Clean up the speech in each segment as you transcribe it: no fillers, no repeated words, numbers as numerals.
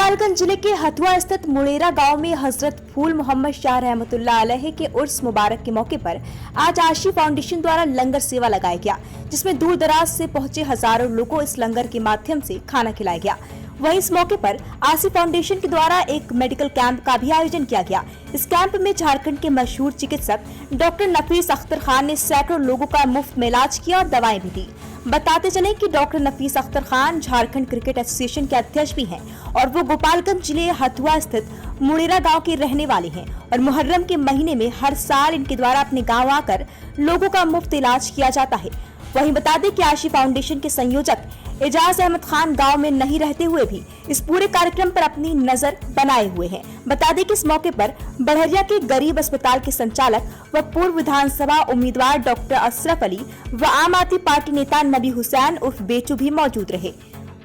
गोपालगंज जिले के हथुआ स्थित मुड़ेरा गांव में हजरत फूल मोहम्मद शाह रहमतुल्लाह अलैह के उर्स मुबारक के मौके पर आज आशी फाउंडेशन द्वारा लंगर सेवा लगाया गया, जिसमें दूर दराज से पहुंचे हजारों लोगों को इस लंगर के माध्यम से खाना खिलाया गया। वहीं इस मौके पर आशी फाउंडेशन के द्वारा एक मेडिकल कैंप का भी आयोजन किया गया। इस कैंप में झारखंड के मशहूर चिकित्सक डॉक्टर नफीस अख्तर खान ने सैकड़ों लोगों का मुफ्त में इलाज किया और दवाएं भी दी। बताते चले कि डॉक्टर नफीस अख्तर खान झारखंड क्रिकेट एसोसिएशन के अध्यक्ष भी हैं और वो गोपालगंज जिले हथुआ स्थित मुड़ेरा गांव के रहने वाले हैं और मुहर्रम के महीने में हर साल इनके द्वारा अपने गांव आकर लोगों का मुफ्त इलाज किया जाता है। वहीं बता दें कि आशी फाउंडेशन के संयोजक एजाज अहमद खान गांव में नहीं रहते हुए भी इस पूरे कार्यक्रम पर अपनी नजर बनाए हुए हैं। बता दें कि इस मौके पर बड़हरिया के गरीब अस्पताल के संचालक व पूर्व विधानसभा उम्मीदवार डॉक्टर अशरफ अली व आम आदमी पार्टी नेता नबी हुसैन उर्फ बेचू भी मौजूद रहे।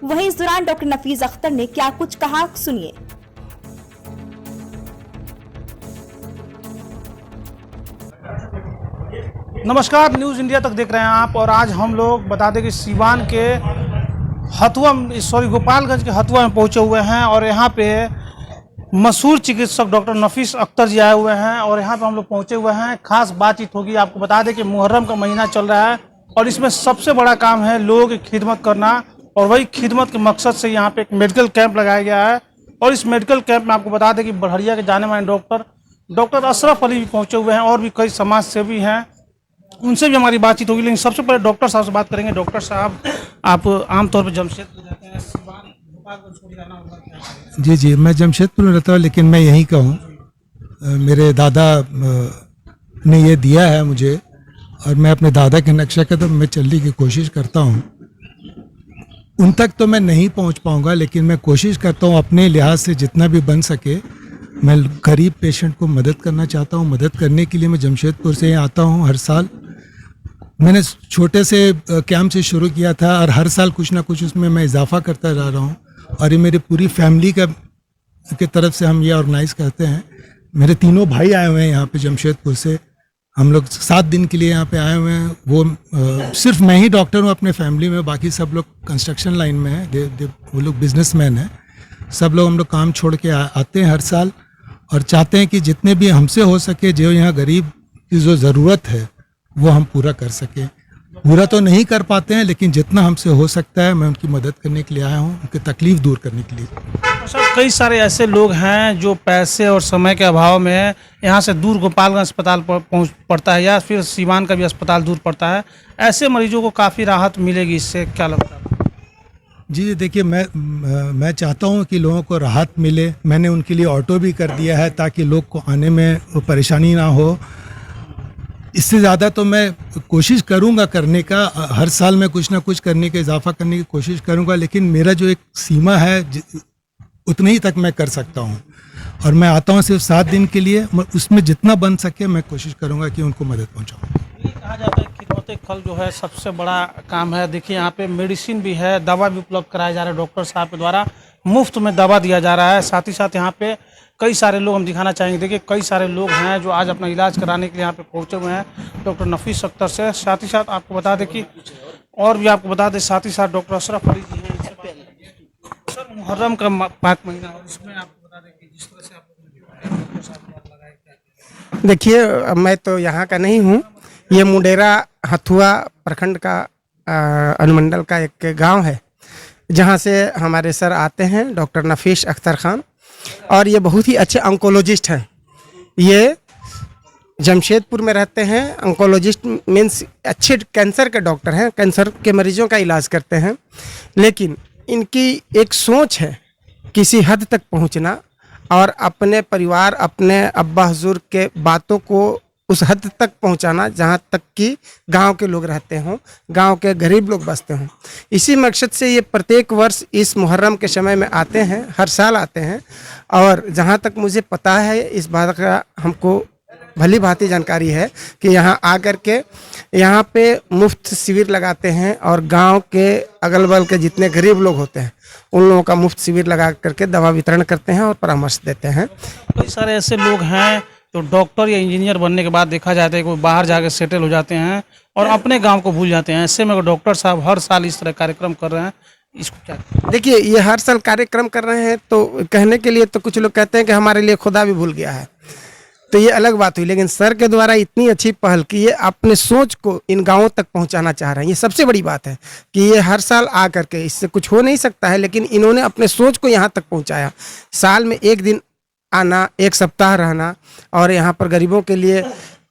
वहीं इस दौरान डॉक्टर नफीस अख्तर ने क्या कुछ कहा, सुनिए। नमस्कार, न्यूज़ इंडिया तक देख रहे हैं आप। और आज हम लोग बता दें कि सीवान के गोपालगंज के हथुआ में पहुंचे हुए हैं और यहाँ पे मशहूर चिकित्सक डॉक्टर नफीस अख्तर जी आए हुए हैं और यहाँ पे हम लोग पहुंचे हुए हैं। खास बातचीत होगी। आपको बता दें कि मुहर्रम का महीना चल रहा है और इसमें सबसे बड़ा काम है लोगों की खिदमत करना और वही खिदमत के मकसद से यहाँ पे एक मेडिकल कैंप लगाया गया है। और इस मेडिकल कैंप में आपको बता दें कि बड़हरिया के जाने माने डॉक्टर अशरफ अली भी पहुँचे हुए हैं और भी कई समाज सेवी हैं, उनसे भी हमारी बातचीत होगी। लेकिन सबसे पहले डॉक्टर साहब से बात करेंगे। डॉक्टर साहब, आप आमतौर पर जमशेदपुर रहते हैं, गोपालगंज छोड़ जाना होगा क्या? जी, मैं जमशेदपुर में रहता हूँ, लेकिन मैं यहीं का हूँ। मेरे दादा ने ये दिया है मुझे और मैं अपने दादा के नक्शे कदम में चलने की कोशिश करता हूँ। उन तक तो मैं नहीं पहुँच पाऊँगा, लेकिन मैं कोशिश करता हूँ अपने लिहाज से जितना भी बन सके। मैं गरीब पेशेंट को मदद करना चाहता हूँ। मदद करने के लिए मैं जमशेदपुर से आता हूँ हर साल। मैंने छोटे से कैंप से शुरू किया था और हर साल कुछ ना कुछ उसमें मैं इजाफा करता रह रहा हूँ और ये मेरी पूरी फैमिली की तरफ से हम ये ऑर्गेनाइज करते हैं। मेरे तीनों भाई आए हुए हैं यहाँ पे जमशेदपुर से। हम लोग 7 दिन के लिए यहाँ पे आए हुए हैं। वो सिर्फ मैं ही डॉक्टर हूँ अपने फैमिली में, बाकी सब लोग कंस्ट्रक्शन लाइन में हैं। वो लोग बिजनेसमैन हैं। सब लोग हम लोग काम छोड़ के आते हैं हर साल और चाहते हैं कि जितने भी हमसे हो सके, जो यहाँ गरीब की जो ज़रूरत है वो हम पूरा कर सकें। पूरा तो नहीं कर पाते हैं, लेकिन जितना हमसे हो सकता है मैं उनकी मदद करने के लिए आया हूँ, उनकी तकलीफ दूर करने के लिए। सर, कई सारे ऐसे लोग हैं जो पैसे और समय के अभाव में यहाँ से दूर गोपालगंज अस्पताल पहुँच पड़ता है या फिर सीवान का भी अस्पताल दूर पड़ता है। ऐसे मरीजों को काफ़ी राहत मिलेगी, इससे क्या लगता है? जी देखिए, मैं चाहता हूँ कि लोगों को राहत मिले। मैंने उनके लिए ऑटो भी कर दिया है ताकि लोग को आने में परेशानी ना हो। इससे ज़्यादा तो मैं कोशिश करूँगा करने का। हर साल मैं कुछ ना कुछ करने का, इजाफा करने की कोशिश करूँगा, लेकिन मेरा जो एक सीमा है उतने ही तक मैं कर सकता हूँ। और मैं आता हूँ सिर्फ 7 दिन के लिए। उसमें जितना बन सके मैं कोशिश करूँगा कि उनको मदद पहुँचाऊँ। कहा जाता है खिदमत खल जो है सबसे बड़ा काम है। देखिए, यहाँ पे मेडिसिन भी है, दवा भी उपलब्ध कराया जा रहा है। डॉक्टर साहब के द्वारा मुफ्त में दवा दिया जा रहा है। साथ ही साथ यहाँ पे कई सारे लोग हम दिखाना चाहेंगे। देखिए, कई सारे लोग हैं जो आज अपना इलाज कराने के लिए यहाँ पे पहुँचे हुए हैं डॉक्टर नफीस अख्तर से। साथ ही साथ आपको बता दें कि साथ ही साथ डॉक्टर अशरफ अली जी हैं। सर, मुहर्रम का पाक महीना और इसमें आपको बता दें कि जिस तरह से आप देखिए, मैं तो यहाँ का नहीं हूँ। ये मुडेरा हथुआ प्रखंड का अनुमंडल का एक गांव है जहाँ से हमारे सर आते हैं, डॉक्टर नफीस अख्तर खान। और ये बहुत ही अच्छे ऑन्कोलॉजिस्ट हैं। ये जमशेदपुर में रहते हैं। ऑन्कोलॉजिस्ट मीन्स अच्छे कैंसर के डॉक्टर हैं, कैंसर के मरीजों का इलाज करते हैं। लेकिन इनकी एक सोच है किसी हद तक पहुंचना और अपने परिवार, अपने अब्बा हुजूर के बातों को उस हद तक पहुंचाना जहां तक कि गांव के लोग रहते हों, गांव के गरीब लोग बसते हों। इसी मकसद से ये प्रत्येक वर्ष इस मुहर्रम के समय में आते हैं, हर साल आते हैं। और जहां तक मुझे पता है, इस बात का हमको भली भांति जानकारी है कि यहाँ आकर के यहाँ पे मुफ्त शिविर लगाते हैं और गांव के अगल बगल के जितने गरीब लोग होते हैं उन लोगों का मुफ्त शिविर लगा करके दवा वितरण करते हैं और परामर्श देते हैं। कई सारे ऐसे लोग हैं तो डॉक्टर या इंजीनियर बनने के बाद देखा जाता है कि वो बाहर जाकर सेटल हो जाते हैं और अपने गांव को भूल जाते हैं। ऐसे में डॉक्टर साहब हर साल इस तरह कार्यक्रम कर रहे हैं, इसको क्या? देखिए, ये हर साल कार्यक्रम कर रहे हैं, तो कहने के लिए तो कुछ लोग कहते हैं कि हमारे लिए खुदा भी भूल गया है, तो ये अलग बात हुई। लेकिन सर के द्वारा इतनी अच्छी पहल की, ये अपने सोच को इन गांवों तक पहुंचाना चाह रहे हैं। ये सबसे बड़ी बात है कि ये हर साल आ करके, इससे कुछ हो नहीं सकता है, लेकिन इन्होंने अपने सोच को यहाँ तक पहुंचाया। साल में एक दिन आना, एक सप्ताह रहना और यहाँ पर गरीबों के लिए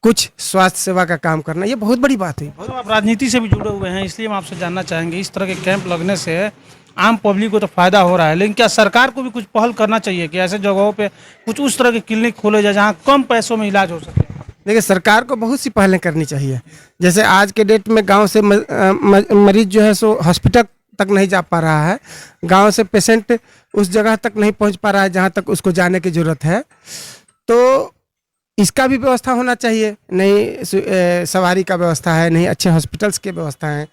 कुछ स्वास्थ्य सेवा का काम करना, ये बहुत बड़ी बात है। तो आप राजनीति से भी जुड़े हुए हैं, इसलिए हम आपसे जानना चाहेंगे, इस तरह के कैंप लगने से आम पब्लिक को तो फायदा हो रहा है, लेकिन क्या सरकार को भी कुछ पहल करना चाहिए कि ऐसे जगहों पे कुछ उस तरह के क्लिनिक खोले जाए जहाँ कम पैसों में इलाज हो सके? देखिए, सरकार को बहुत सी पहलें करनी चाहिए। जैसे आज के डेट में गांव से मरीज जो है सो हॉस्पिटल तक नहीं जा पा रहा है, गांव से पेशेंट उस जगह तक नहीं पहुंच पा रहा है जहां तक उसको जाने की जरूरत है, तो इसका भी व्यवस्था होना चाहिए। नहीं सवारी का व्यवस्था है, नहीं अच्छे हॉस्पिटल्स की व्यवस्था है,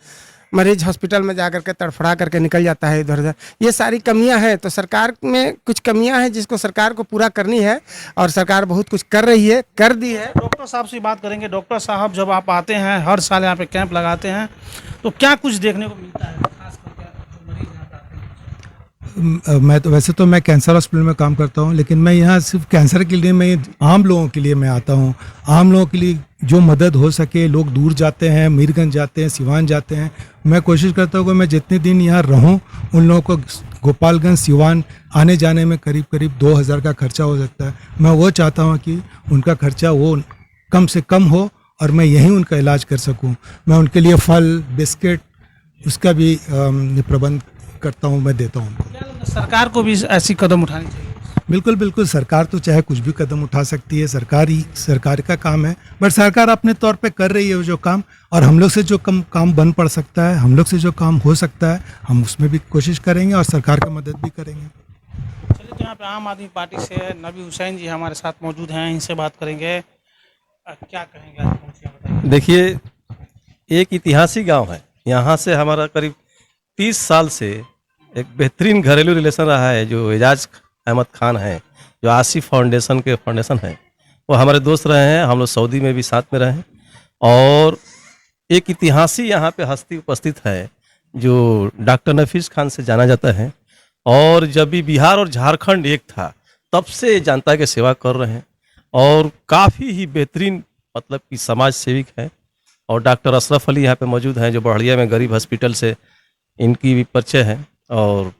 मरीज हॉस्पिटल में जा करके तड़फड़ा करके निकल जाता है इधर उधर। ये सारी कमियां हैं, तो सरकार में कुछ कमियां हैं जिसको सरकार को पूरा करनी है, और सरकार बहुत कुछ कर रही है, कर दी है। डॉक्टर साहब से बात करेंगे। डॉक्टर साहब, जब आप आते हैं, हर साल यहाँ पे कैंप लगाते हैं, तो क्या कुछ देखने को मिलता है, खास करके जो मरीज यहाँ पे आते हैं? मैं तो वैसे तो मैं कैंसर हॉस्पिटल में काम करता हूँ, लेकिन मैं यहाँ सिर्फ कैंसर के लिए, मैं आम लोगों के लिए मैं आता हूँ। आम लोगों के लिए जो मदद हो सके, लोग दूर जाते हैं, मीरगंज जाते हैं, सिवान जाते हैं, मैं कोशिश करता हूँ कि मैं जितने दिन यहाँ रहूँ, उन लोगों को गोपालगंज सिवान आने जाने में करीब करीब 2000 का खर्चा हो सकता है। मैं वो चाहता हूँ कि उनका खर्चा वो कम से कम हो और मैं यहीं उनका इलाज कर सकूँ। मैं उनके लिए फल, बिस्किट, उसका भी प्रबंध करता हूँ, मैं देता हूँ उनको। सरकार को भी ऐसी कदम उठानी चाहिए। बिल्कुल बिल्कुल, सरकार तो चाहे कुछ भी कदम उठा सकती है, सरकार का काम है, बट सरकार अपने तौर पे कर रही है जो काम, और हम लोग से जो काम बन पड़ सकता है, हम लोग से जो काम हो सकता है, हम उसमें भी कोशिश करेंगे और सरकार की मदद भी करेंगे। चलिए, तो यहाँ पे आम आदमी पार्टी से नबी हुसैन जी हमारे साथ मौजूद हैं, इनसे बात करेंगे। क्या कहेंगे आप, बताइए। देखिए, एक ऐतिहासिक गांव है। यहाँ से हमारा करीब 30 साल से एक बेहतरीन घरेलू रिलेशन रहा है। जो एजाज अहमद खान है, जो आसिफ फाउंडेशन के फाउंडेशन है, वो हमारे दोस्त रहे हैं। हम लोग सऊदी में भी साथ में रहे, और एक ऐतिहासिक यहाँ पे हस्ती उपस्थित है जो डॉक्टर नफीस खान से जाना जाता है, और जब भी बिहार और झारखंड एक था तब से जनता की सेवा कर रहे हैं, और काफ़ी ही बेहतरीन मतलब कि समाज सेविक है। और डॉक्टर अशरफ अली यहाँ पे मौजूद हैं, जो बढ़िया में गरीब हॉस्पिटल से इनकी भी परिचय है। और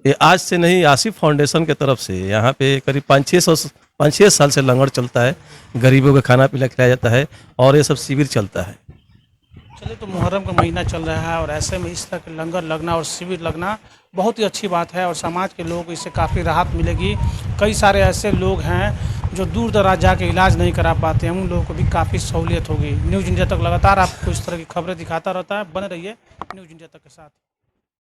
ये आज से नहीं, आसिफ फाउंडेशन के तरफ से यहाँ पे करीब 5-6 साल से लंगर चलता है, गरीबों को खाना पीना खिलाया जाता है, और ये सब शिविर चलता है। चलिए, तो मुहर्रम का महीना चल रहा है और ऐसे में इस तरह के लंगर लगना और शिविर लगना बहुत ही अच्छी बात है, और समाज के लोगों को इससे काफ़ी राहत मिलेगी। कई सारे ऐसे लोग हैं जो दूर दराज जाके इलाज नहीं करा पाते हैं, उन लोगों को भी काफ़ी सहूलियत होगी। न्यूज़ इंडिया तक लगातार आपको इस तरह की खबरें दिखाता रहता है, बने रहिए न्यूज़ इंडिया तक के साथ।